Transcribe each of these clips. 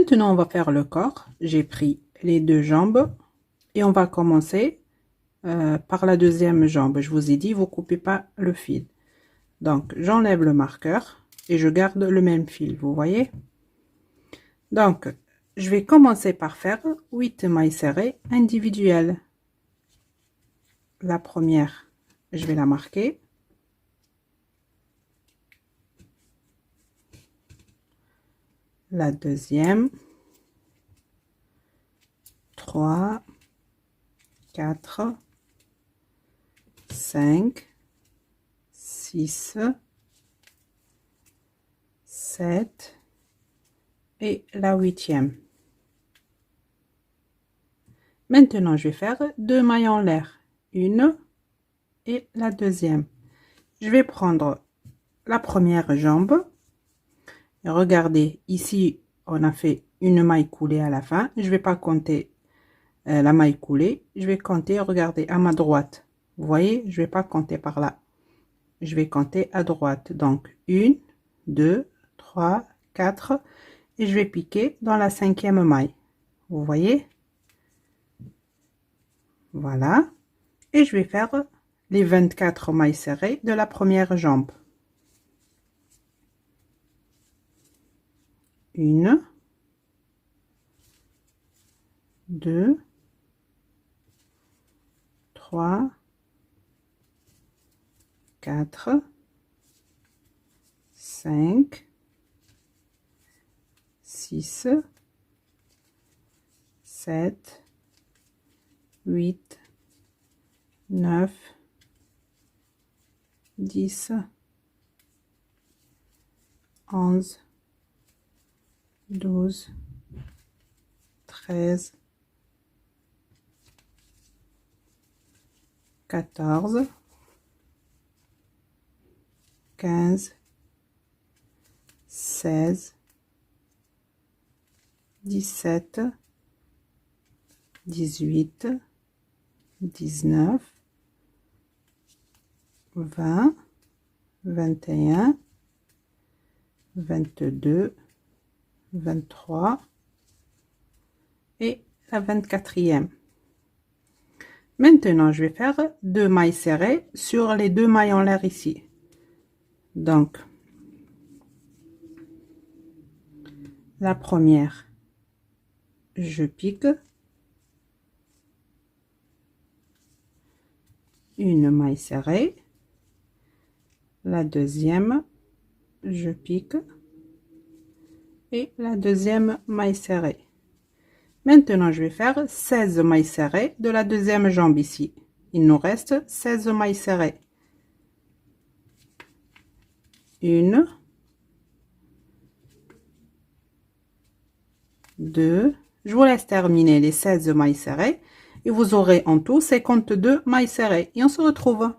Maintenant, on va faire le corps. J'ai pris les deux jambes et on va commencer par la deuxième jambe. Je vous ai dit, vous coupez pas le fil. Donc, j'enlève le marqueur et je garde le même fil, vous voyez? Donc, je vais commencer par faire 8 mailles serrées individuelles. La première, je vais la marquer. La deuxième, 3, 4, 5, 6, 7 et la huitième. Maintenant, je vais faire 2 mailles en l'air, une et la deuxième. Je vais prendre la première jambe. Et regardez, ici, on a fait une maille coulée à la fin. Je vais pas compter la maille coulée. Je vais compter, regardez, à ma droite. Vous voyez, je vais pas compter par là. Je vais compter à droite. Donc, 1, 2, 3, 4. Et je vais piquer dans la cinquième maille. Vous voyez? Voilà. Et je vais faire les 24 mailles serrées de la première jambe. 1, 2, 3, 4, 5, 6, 7, 8, 9, 10, 11, 12, 13, 14, 15, 16, 17, 18, 19, 20, 21, 22, 23 et la 24e. Maintenant, je vais faire 2 mailles serrées sur les 2 mailles en l'air ici. Donc, la première, je pique une maille serrée. La deuxième, je pique et la deuxième maille serrée. Maintenant, je vais faire 16 mailles serrées de la deuxième jambe ici. Il nous reste 16 mailles serrées. 1, 2, je vous laisse terminer les 16 mailles serrées et vous aurez en tout 52 mailles serrées et on se retrouve.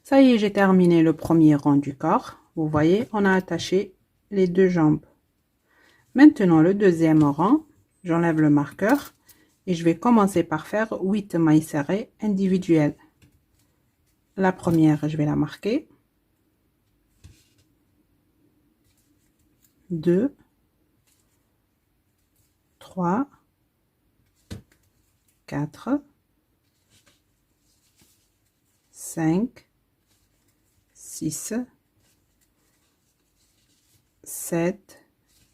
Ça y est, j'ai terminé le premier rang du corps. Vous voyez, on a attaché les deux jambes. Maintenant, le deuxième rang, j'enlève le marqueur et je vais commencer par faire 8 mailles serrées individuelles. La première, je vais la marquer. 2, 3, 4, 5, 6, 7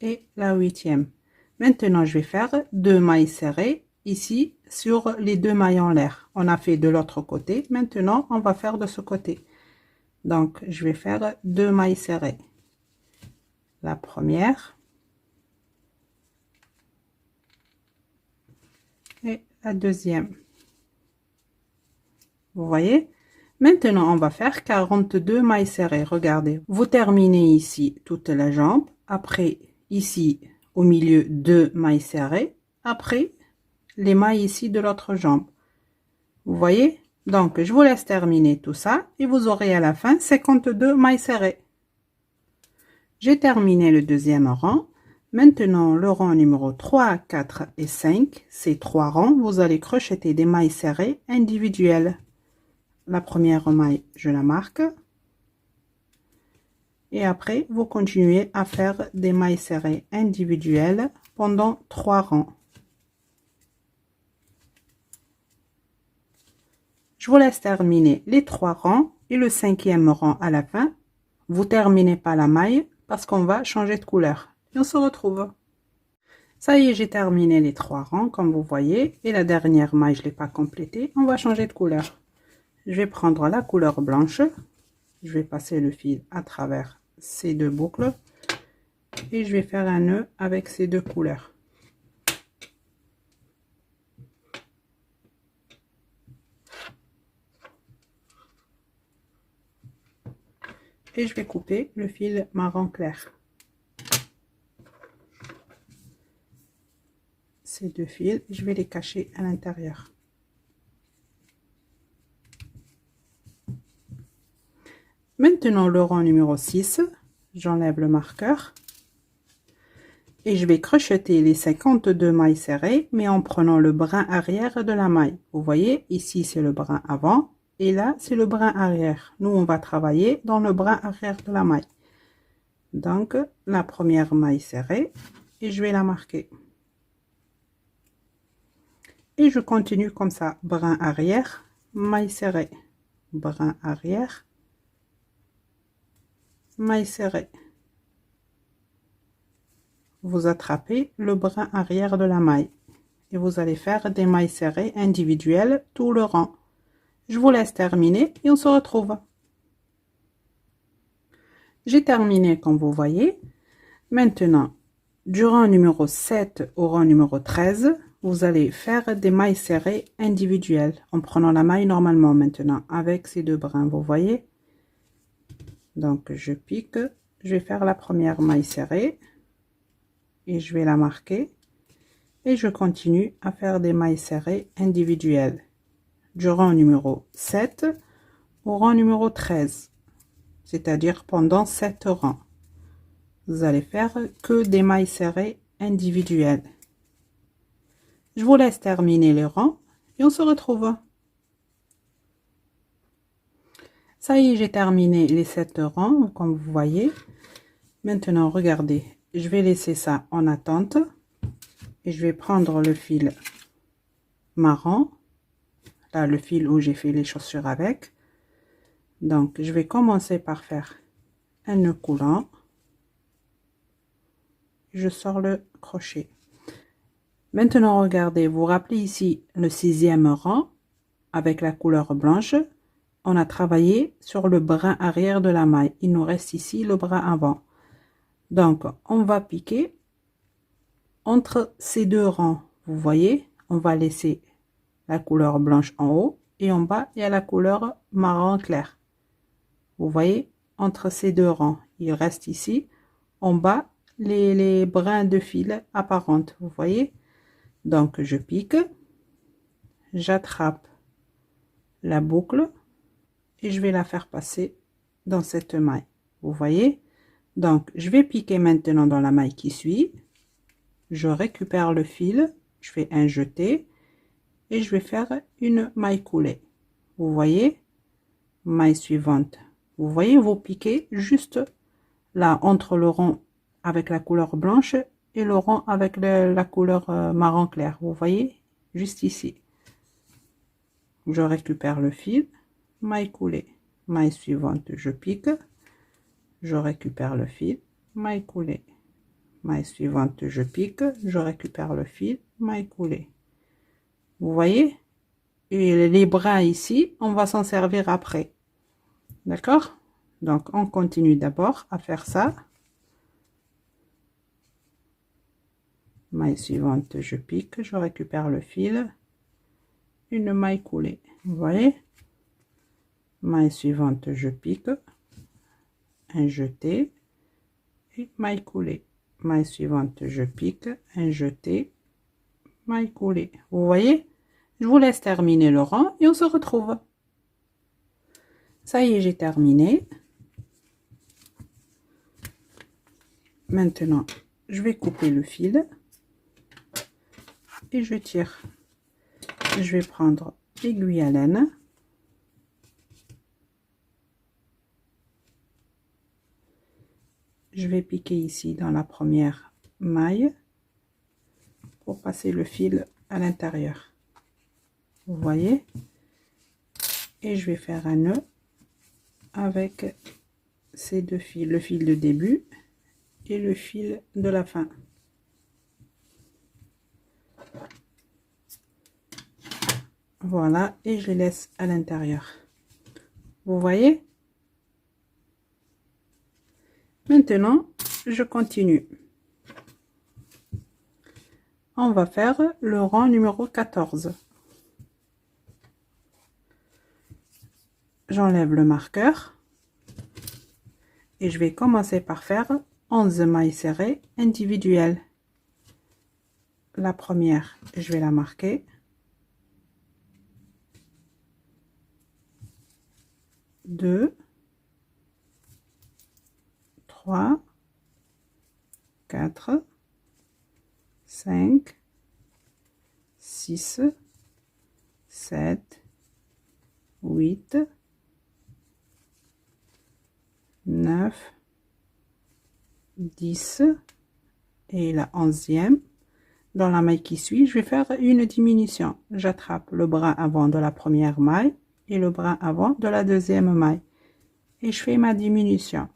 et la huitième. Maintenant, je vais faire 2 mailles serrées ici sur les 2 mailles en l'air. On a fait de l'autre côté. Maintenant, on va faire de ce côté. Donc, je vais faire 2 mailles serrées. La première et la deuxième. Vous voyez? Maintenant, on va faire 42 mailles serrées. Regardez, vous terminez ici toute la jambe. Après, ici, au milieu, 2 mailles serrées. Après, les mailles ici de l'autre jambe. Vous voyez? Donc, je vous laisse terminer tout ça et vous aurez à la fin 52 mailles serrées. J'ai terminé le deuxième rang. Maintenant, le rang numéro 3, 4 et 5, ces 3 rangs, vous allez crocheter des mailles serrées individuelles. La première maille, je la marque. Et après, vous continuez à faire des mailles serrées individuelles pendant 3 rangs. Je vous laisse terminer les 3 rangs et le 5e rang à la fin. Vous terminez pas la maille parce qu'on va changer de couleur. Et on se retrouve. Ça y est, j'ai terminé les 3 rangs comme vous voyez. Et la dernière maille, je l'ai pas complétée. On va changer de couleur. Je vais prendre la couleur blanche. Je vais passer le fil à travers ces 2 boucles. Et je vais faire un nœud avec ces 2 couleurs. Et je vais couper le fil marron clair. Ces 2 fils, je vais les cacher à l'intérieur. Maintenant le rang numéro 6, j'enlève le marqueur et je vais crocheter les 52 mailles serrées, mais en prenant le brin arrière de la maille. Vous voyez, ici c'est le brin avant et là c'est le brin arrière. Nous on va travailler dans le brin arrière de la maille. Donc la première maille serrée et je vais la marquer. Et je continue comme ça, brin arrière, maille serrée, brin arrière, maille serrée. Vous attrapez le brin arrière de la maille et vous allez faire des mailles serrées individuelles tout le rang. Je vous laisse terminer et on se retrouve. J'ai terminé comme vous voyez. Maintenant, du rang numéro 7 au rang numéro 13, vous allez faire des mailles serrées individuelles en prenant la maille normalement maintenant avec ces 2 brins, vous voyez. Donc je pique, je vais faire la première maille serrée et je vais la marquer et je continue à faire des mailles serrées individuelles du rang numéro 7 au rang numéro 13, c'est-à-dire pendant 7 rangs. Vous allez faire que des mailles serrées individuelles. Je vous laisse terminer les rangs et on se retrouve. Ça y est, j'ai terminé les 7 rangs comme vous voyez. Maintenant regardez, je vais laisser ça en attente et je vais prendre le fil marron, là le fil où j'ai fait les chaussures avec. Donc je vais commencer par faire un nœud coulant, je sors le crochet. Maintenant regardez, vous rappelez ici le 6e rang avec la couleur blanche, on a travaillé sur le brin arrière de la maille, il nous reste ici le brin avant. Donc on va piquer entre ces 2 rangs, vous voyez, on va laisser la couleur blanche en haut et en bas il y a la couleur marron clair. Vous voyez, entre ces 2 rangs, il reste ici en bas les brins de fil apparentes, vous voyez. Donc je pique, j'attrape la boucle et je vais la faire passer dans cette maille, vous voyez. Donc je vais piquer maintenant dans la maille qui suit, je récupère le fil, je fais un jeté et je vais faire une maille coulée, vous voyez. Maille suivante, vous voyez, vous piquez juste là entre le rond avec la couleur blanche et le rond avec la couleur marron clair, vous voyez, juste ici. Je récupère le fil, maille coulée, maille suivante, je pique, je récupère le fil, maille coulée, maille suivante, je pique, je récupère le fil, maille coulée, vous voyez. Et les brins ici on va s'en servir après, d'accord. Donc on continue d'abord à faire ça. Maille suivante, je pique, je récupère le fil, une maille coulée, vous voyez. Maille suivante, je pique, un jeté et maille coulée. Maille suivante, je pique, un jeté, maille coulée, vous voyez. Je vous laisse terminer le rang et on se retrouve. Ça y est, j'ai terminé. Maintenant je vais couper le fil et je tire. Je vais prendre l'aiguille à laine, je vais piquer ici dans la première maille pour passer le fil à l'intérieur. Vous voyez? Et je vais faire un nœud avec ces deux fils, le fil de début et le fil de la fin. Voilà, et je les laisse à l'intérieur. Vous voyez? Maintenant, je continue. On va faire le rang numéro 14. J'enlève le marqueur et je vais commencer par faire 11 mailles serrées individuelles. La première, je vais la marquer. 2, 3, 4, 5, 6, 7, 8, 9, 10 et la 11e. Dans la maille qui suit, je vais faire une diminution. J'attrape le bras avant de la première maille et le bras avant de la deuxième maille. Et je fais ma diminution.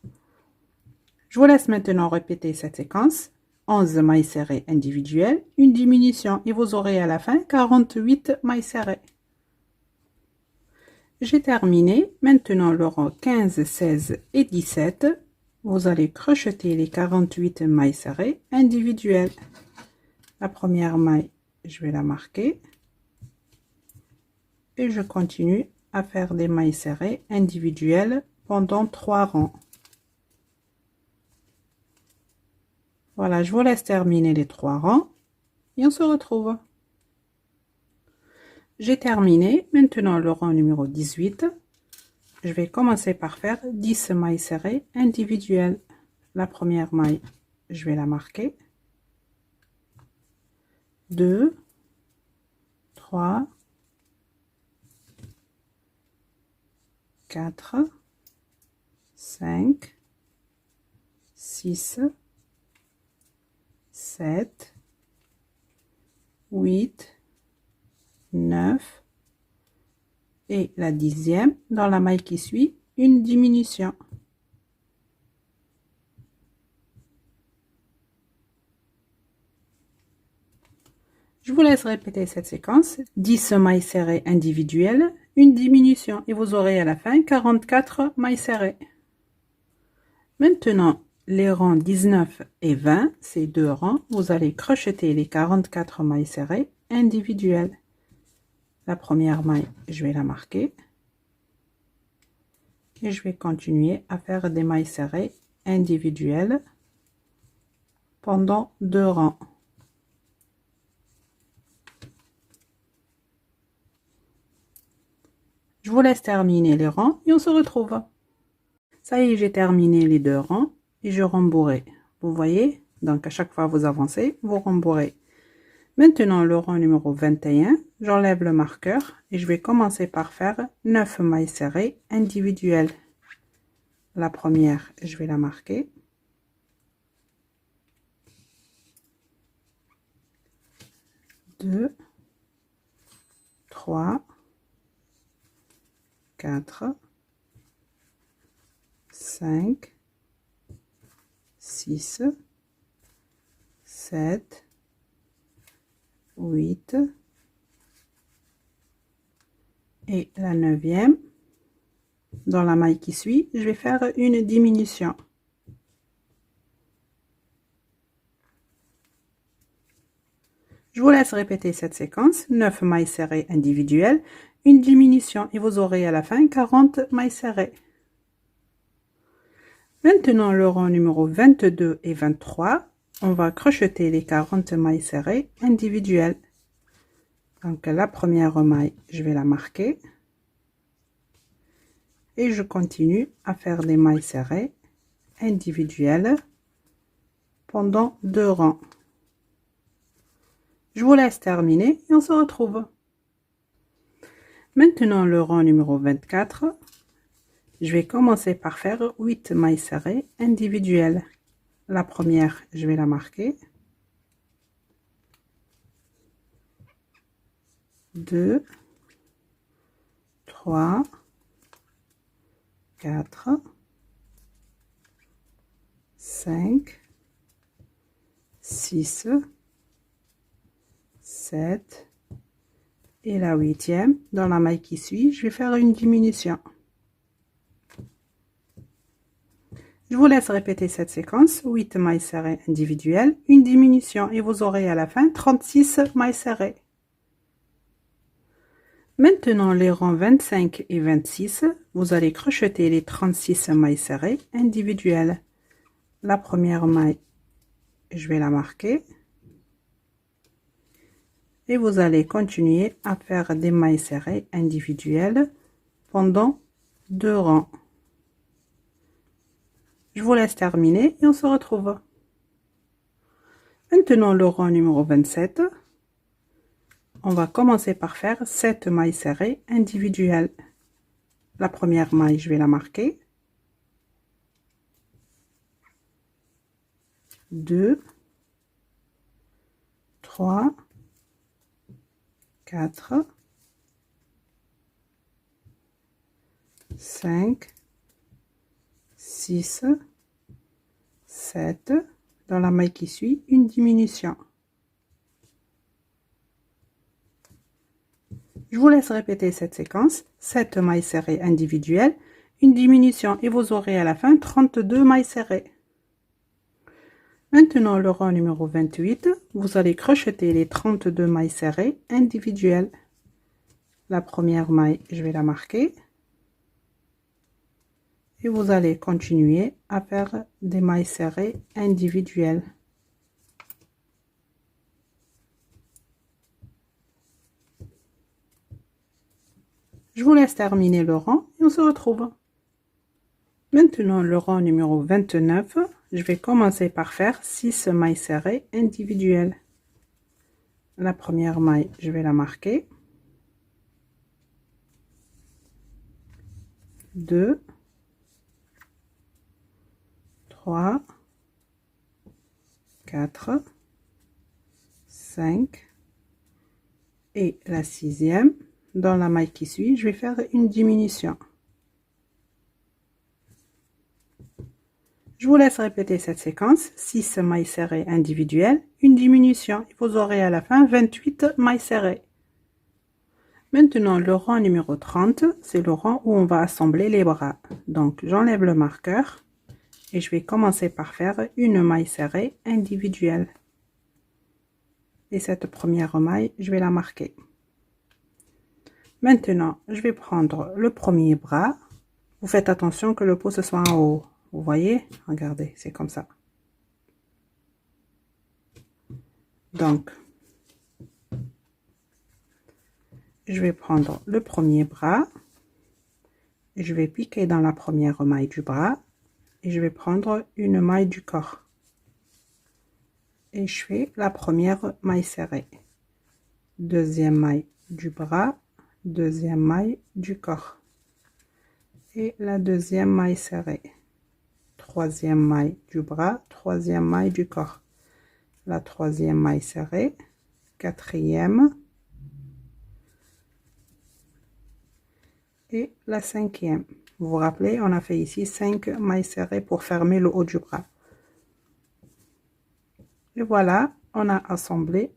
Je vous laisse maintenant répéter cette séquence. 11 mailles serrées individuelles, une diminution et vous aurez à la fin 48 mailles serrées. J'ai terminé. Maintenant le rang 15, 16 et 17. Vous allez crocheter les 48 mailles serrées individuelles. La première maille, je vais la marquer. Et je continue à faire des mailles serrées individuelles pendant 3 rangs. Voilà, je vous laisse terminer les 3 rangs et on se retrouve. J'ai terminé. Maintenant le rang numéro 18. Je vais commencer par faire 10 mailles serrées individuelles. La première maille, je vais la marquer. 2, 3, 4, 5, 6, 7, 8, 9 et la 10e. Dans la maille qui suit, une diminution. Je vous laisse répéter cette séquence. 10 mailles serrées individuelles, une diminution et vous aurez à la fin 44 mailles serrées. Maintenant, les rangs 19 et 20, ces deux rangs, vous allez crocheter les 44 mailles serrées individuelles. La première maille, je vais la marquer. Et je vais continuer à faire des mailles serrées individuelles pendant 2 rangs. Je vous laisse terminer les rangs et on se retrouve. Ça y est, j'ai terminé les 2 rangs et je rembourrai. Vous voyez, donc à chaque fois vous avancez, vous rembourrez. Maintenant le rang numéro 21, j'enlève le marqueur et je vais commencer par faire 9 mailles serrées individuelles. La première, je vais la marquer. 2, 3, 4, 5, 6, 7, 8 et la 9e. Dans la maille qui suit, je vais faire une diminution. Je vous laisse répéter cette séquence. 9 mailles serrées individuelles, une diminution et vous aurez à la fin 40 mailles serrées. Maintenant le rang numéro 22 et 23, on va crocheter les 40 mailles serrées individuelles. Donc la première maille, je vais la marquer. Et je continue à faire des mailles serrées individuelles pendant 2 rangs. Je vous laisse terminer et on se retrouve. Maintenant le rang numéro 24, je vais commencer par faire 8 mailles serrées individuelles. La première, je vais la marquer. 2, 3, 4, 5, 6, 7 et la huitième. Dans la maille qui suit, je vais faire une diminution. Je vous laisse répéter cette séquence. 8 mailles serrées individuelles, une diminution et vous aurez à la fin 36 mailles serrées. Maintenant, les rangs 25 et 26, vous allez crocheter les 36 mailles serrées individuelles. La première maille, je vais la marquer. Et vous allez continuer à faire des mailles serrées individuelles pendant 2 rangs. Je vous laisse terminer et on se retrouve. Maintenant, le rang numéro 27. On va commencer par faire 7 mailles serrées individuelles. La première maille, je vais la marquer. 2, 3, 4, 5, 6, 7. Dans la maille qui suit, une diminution. Je vous laisse répéter cette séquence. 7 mailles serrées individuelles, une diminution et vous aurez à la fin 32 mailles serrées. Maintenant, le rang numéro 28, vous allez crocheter les 32 mailles serrées individuelles. La première maille, je vais la marquer. Et vous allez continuer à faire des mailles serrées individuelles. Je vous laisse terminer le rang et on se retrouve. Maintenant, le rang numéro 29, je vais commencer par faire 6 mailles serrées individuelles. La première maille, je vais la marquer. 2, 3, 4, 5 et la sixième. Dans la maille qui suit, je vais faire une diminution. Je vous laisse répéter cette séquence. 6 mailles serrées individuelles, une diminution. Et vous aurez à la fin 28 mailles serrées. Maintenant, le rang numéro 30, c'est le rang où on va assembler les bras. Donc, j'enlève le marqueur et je vais commencer par faire une maille serrée individuelle. Et cette première maille, je vais la marquer. Maintenant, je vais prendre le premier bras. Vous faites attention que le pouce soit en haut. Vous voyez? Regardez, c'est comme ça. Donc, je vais prendre le premier bras. Et je vais piquer dans la première maille du bras. Et je vais prendre une maille du corps. Et je fais la première maille serrée. Deuxième maille du bras. Deuxième maille du corps et la deuxième maille serrée, troisième maille du bras, troisième maille du corps, la troisième maille serrée, quatrième et la cinquième. Vous vous rappelez, on a fait ici 5 mailles serrées pour fermer le haut du bras. Et voilà, on a assemblé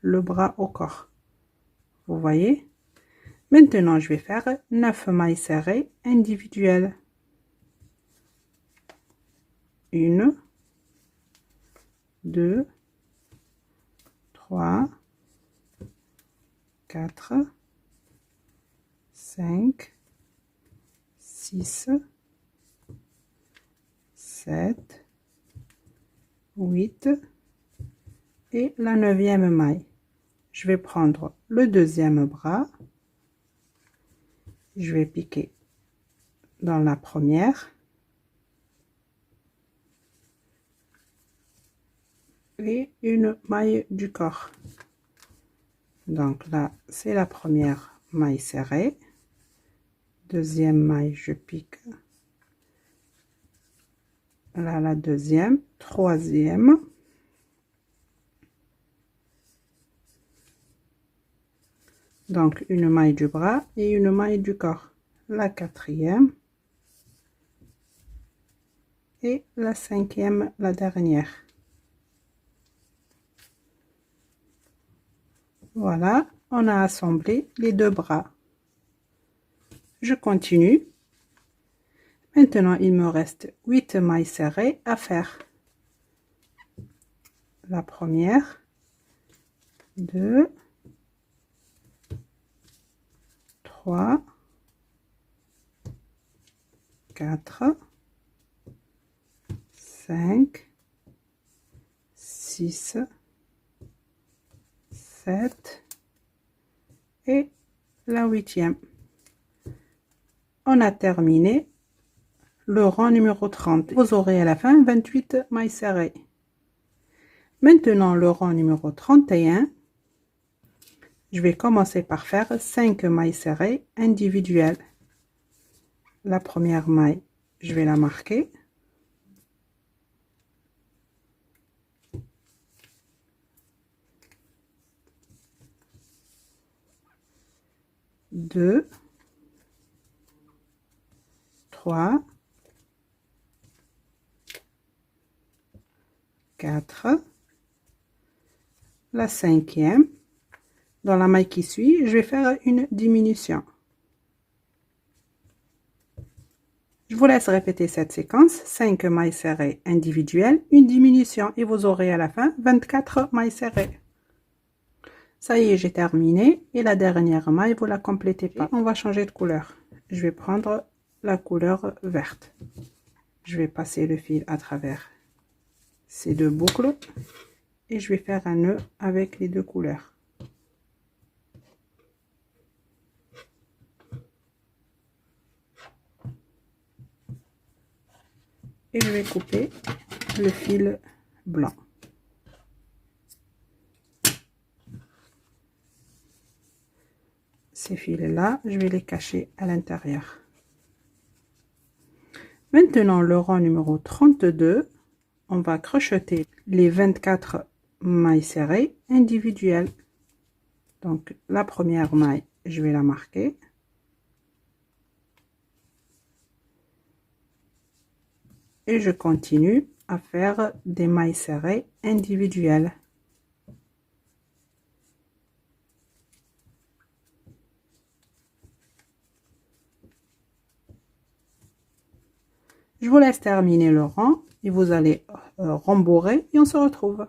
le bras au corps. Vous voyez? Maintenant, je vais faire 9 mailles serrées individuelles. 1, 2, 3, 4, 5, 6, 7, 8 et la 9e maille. Je vais prendre le deuxième bras. Je vais piquer dans la première et une maille du corps. Donc là, c'est la première maille serrée. Deuxième maille, je pique là la deuxième, troisième, donc une maille du bras et une maille du corps, la quatrième et la cinquième, la dernière. Voilà, on a assemblé les deux bras. Je continue. Maintenant, il me reste 8 mailles serrées à faire. La première, 2, 3, 4, 5, 6, 7 et la huitième. On a terminé le rang numéro 30. Vous aurez à la fin 28 mailles serrées. Maintenant, le rang numéro 31, je vais commencer par faire 5 mailles serrées individuelles. La première maille, je vais la marquer. Deux, 3, 4, la cinquième. Dans la maille qui suit, je vais faire une diminution. Je vous laisse répéter cette séquence, 5 mailles serrées individuelles, une diminution et vous aurez à la fin 24 mailles serrées. Ça y est, j'ai terminé et la dernière maille, vous la complétez pas. On va changer de couleur. Je vais prendre la couleur verte. Je vais passer le fil à travers ces deux boucles et je vais faire un nœud avec les deux couleurs. Et je vais couper le fil blanc. Ces fils là, je vais les cacher à l'intérieur. Maintenant, le rang numéro 32, on va crocheter les 24 mailles serrées individuelles. Donc la première maille, je vais la marquer. Et je continue à faire des mailles serrées individuelles. Je vous laisse terminer le rang et vous allez rembourrer et on se retrouve.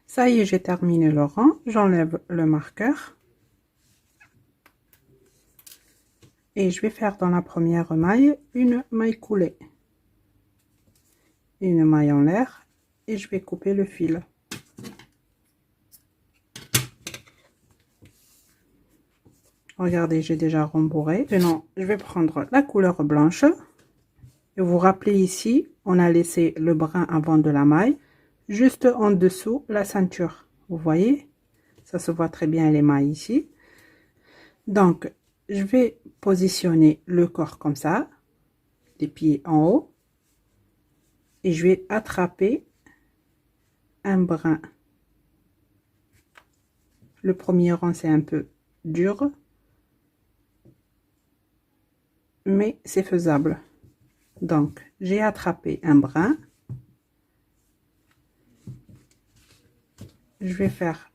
Ça y est, j'ai terminé le rang, j'enlève le marqueur. Et je vais faire dans la première maille une maille coulée. Une maille en l'air et je vais couper le fil. Regardez, j'ai déjà rembourré. Maintenant, je vais prendre la couleur blanche. Et vous rappelez ici, on a laissé le brin avant de la maille, juste en dessous la ceinture. Vous voyez, ça se voit très bien les mailles ici. Donc, je vais positionner le corps comme ça, les pieds en haut. Et je vais attraper un brin. Le premier rang, c'est un peu dur, mais c'est faisable. Donc, j'ai attrapé un brin. Je vais faire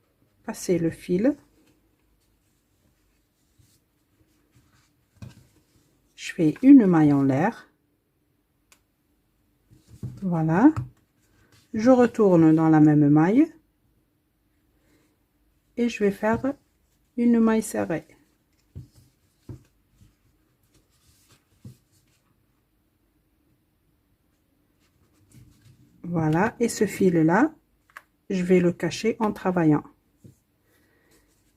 passer le fil. Je fais une maille en l'air. Voilà. Je retourne dans la même maille. Et je vais faire une maille serrée. Voilà. Et ce fil-là, je vais le cacher en travaillant.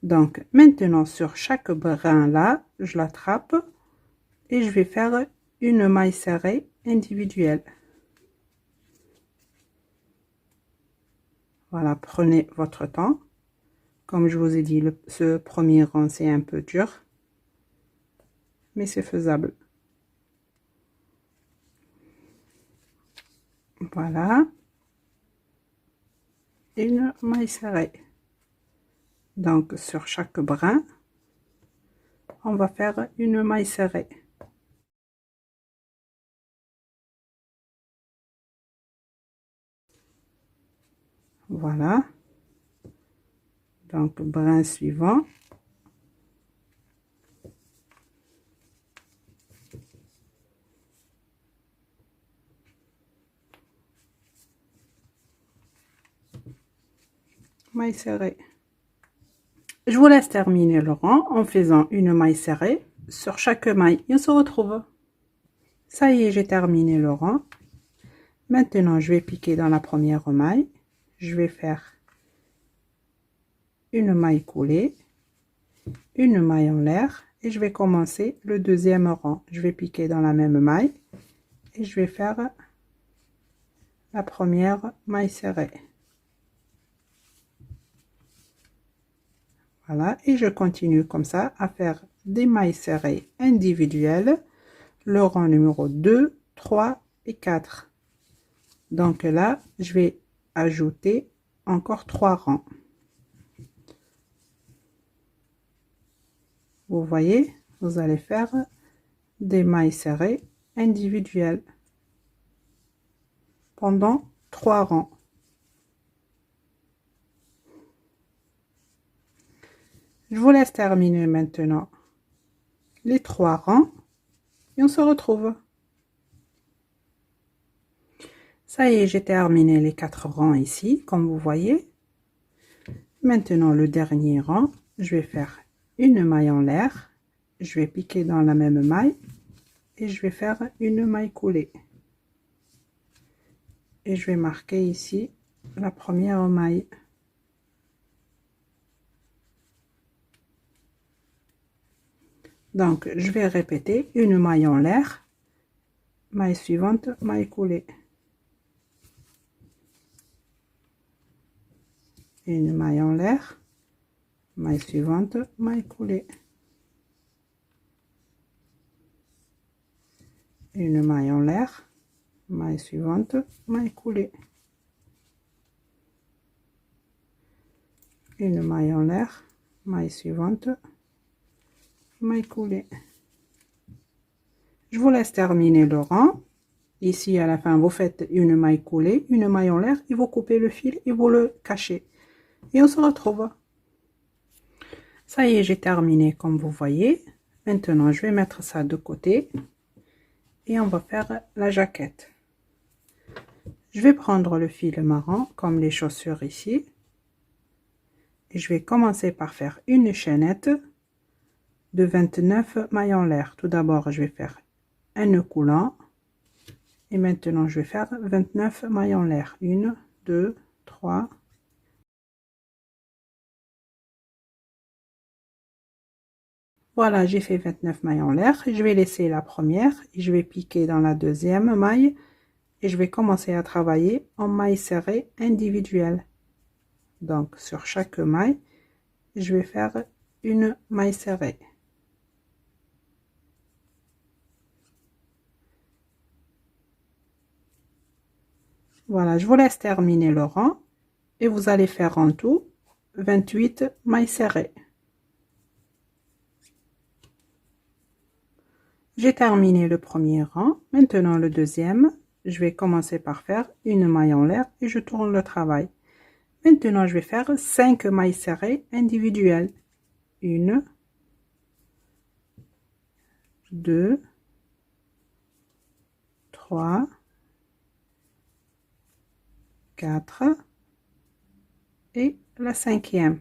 Donc, maintenant, sur chaque brin là, je l'attrape et je vais faire une maille serrée individuelle. Voilà, prenez votre temps. Comme je vous ai dit, ce premier rang, c'est un peu dur, mais c'est faisable. Voilà. Une maille serrée. Donc sur chaque brin, on va faire une maille serrée. Voilà. Donc brin suivant. Maille serrée. Je vous laisse terminer le rang en faisant une maille serrée sur chaque maille et on se retrouve. Ça y est, j'ai terminé le rang. Maintenant, je vais piquer dans la première maille. Je vais faire une maille coulée, une maille en l'air et je vais commencer le deuxième rang. Je vais piquer dans la même maille et je vais faire la première maille serrée. Voilà, et je continue comme ça à faire des mailles serrées individuelles, le rang numéro 2, 3 et 4. Donc là, je vais ajouter encore 3 rangs. Vous voyez, vous allez faire des mailles serrées individuelles pendant 3 rangs. Je vous laisse terminer maintenant les 3 rangs et on se retrouve. Ça y est, j'ai terminé les 4 rangs ici, comme vous voyez. Maintenant, le dernier rang, je vais faire une maille en l'air. Je vais piquer dans la même maille et je vais faire une maille coulée. Et je vais marquer ici la première maille. Donc, je vais répéter une maille en l'air, maille suivante, maille coulée. Une maille en l'air, maille suivante, maille coulée. Une maille en l'air, maille suivante, maille coulée. Une maille en l'air, maille suivante, maille coulée. Je vous laisse terminer le rang. Ici à la fin, vous faites une maille coulée, une maille en l'air et vous coupez le fil et vous le cachez. Et on se retrouve. Ça y est, j'ai terminé comme vous voyez. Maintenant, je vais mettre ça de côté et on va faire la jaquette. Je vais prendre le fil marron comme les chaussures ici. Et je vais commencer par faire une chaînette de 29 mailles en l'air. Tout d'abord, je vais faire un nœud coulant. Et maintenant, je vais faire 29 mailles en l'air. 1, 2, 3. Voilà, j'ai fait 29 mailles en l'air. Je vais laisser la première et je vais piquer dans la deuxième maille. Et je vais commencer à travailler en maille serrée individuelle. Donc, sur chaque maille, je vais faire une maille serrée. Voilà, je vous laisse terminer le rang et vous allez faire en tout 28 mailles serrées. J'ai terminé le premier rang. Maintenant le deuxième, je vais commencer par faire une maille en l'air et je tourne le travail. Maintenant, je vais faire 5 mailles serrées individuelles. 1, 2, 3, 4 et la cinquième.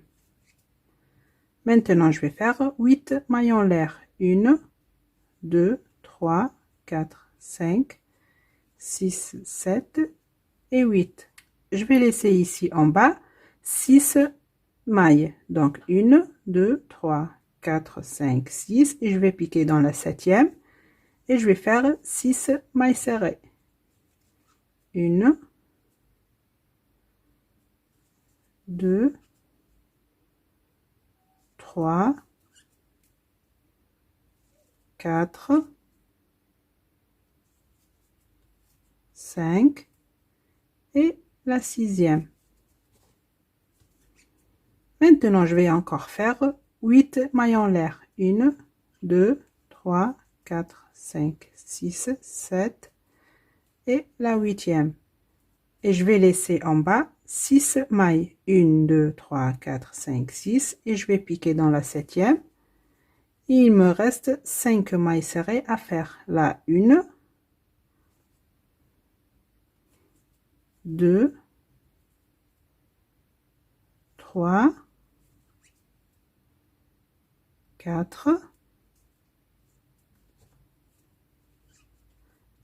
Maintenant, je vais faire 8 mailles en l'air. 1, 2, 3, 4, 5, 6, 7 et 8. Je vais laisser ici en bas 6 mailles. Donc 1, 2, 3, 4, 5, 6 et je vais piquer dans la septième et je vais faire 6 mailles serrées. 1, 2, 3, 4, 5, la 6e. Maintenant, je vais encore faire 8 mailles en l'air. 1, 2, 3, 4, 5, 6, 7 et la 8e. Et je vais laisser en bas 6 mailles. 1, 2, 3, 4, 5, 6 et je vais piquer dans la 7e. Il me reste 5 mailles serrées à faire. La 1, 2, 3, 4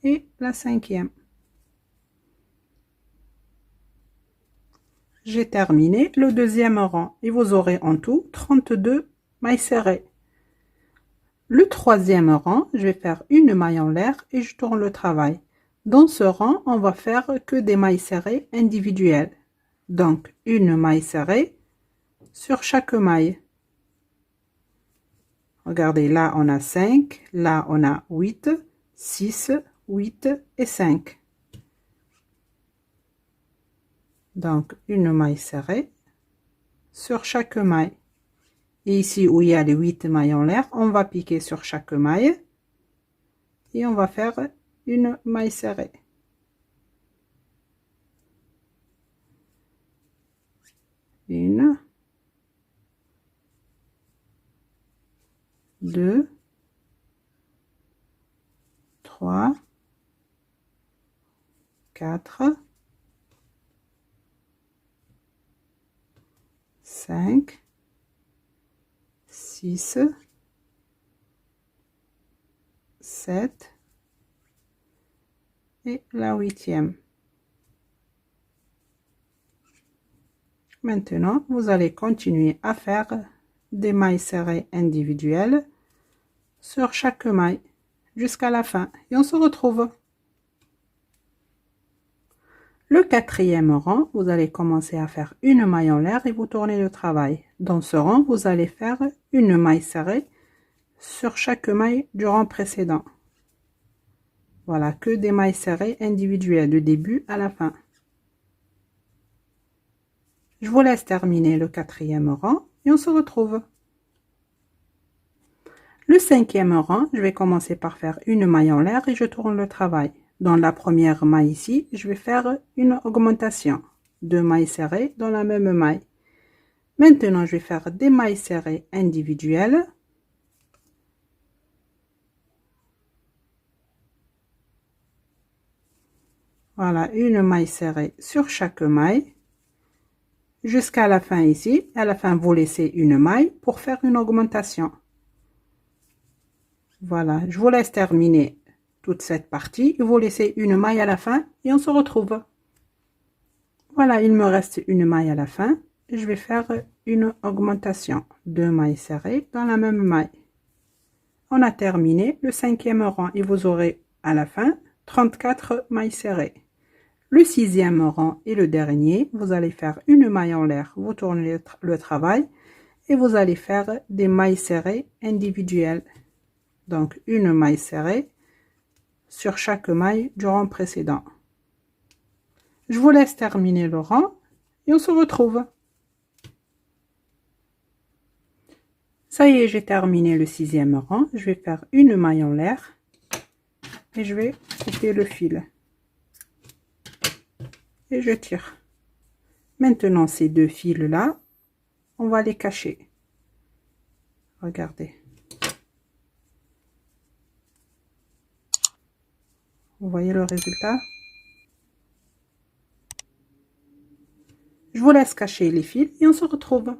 et la 5e. J'ai terminé le deuxième rang et vous aurez en tout 32 mailles serrées. Le troisième rang, je vais faire une maille en l'air et je tourne le travail. Dans ce rang, on va faire que des mailles serrées individuelles. Donc, une maille serrée sur chaque maille. Regardez, là on a 5, là on a 8, 6, 8 et 5. Donc, une maille serrée sur chaque maille. Et ici où il y a les 8 mailles en l'air, on va piquer sur chaque maille et on va faire une maille serrée. Une, 2, 3, 4, 5, 6, 7 et la 8e. Maintenant, vous allez continuer à faire des mailles serrées individuelles sur chaque maille jusqu'à la fin et on se retrouve. Le quatrième rang, vous allez commencer à faire une maille en l'air et vous tournez le travail. Dans ce rang, vous allez faire une maille serrée sur chaque maille du rang précédent. Voilà, que des mailles serrées individuelles du début à la fin. Je vous laisse terminer le quatrième rang et on se retrouve. Le cinquième rang, je vais commencer par faire une maille en l'air et je tourne le travail. Dans la première maille ici, je vais faire une augmentation. 2 mailles serrées dans la même maille. Maintenant, je vais faire des mailles serrées individuelles. Voilà, une maille serrée sur chaque maille. Jusqu'à la fin ici. À la fin, vous laissez une maille pour faire une augmentation. Voilà, je vous laisse terminer toute cette partie. Vous laissez une maille à la fin et on se retrouve. Voilà, il me reste une maille à la fin. Je vais faire une augmentation. 2 mailles serrées dans la même maille. On a terminé le cinquième rang et vous aurez à la fin 34 mailles serrées. Le sixième rang et le dernier, vous allez faire une maille en l'air, vous tournez le travail et vous allez faire des mailles serrées individuelles. Donc une maille serrée sur chaque maille du rang précédent. Je vous laisse terminer le rang et on se retrouve. Ça y est, j'ai terminé le sixième rang. Je vais faire une maille en l'air et je vais couper le fil. Et je tire. Maintenant, ces deux fils-là, on va les cacher. Regardez. Vous voyez le résultat? Je vous laisse cacher les fils et on se retrouve.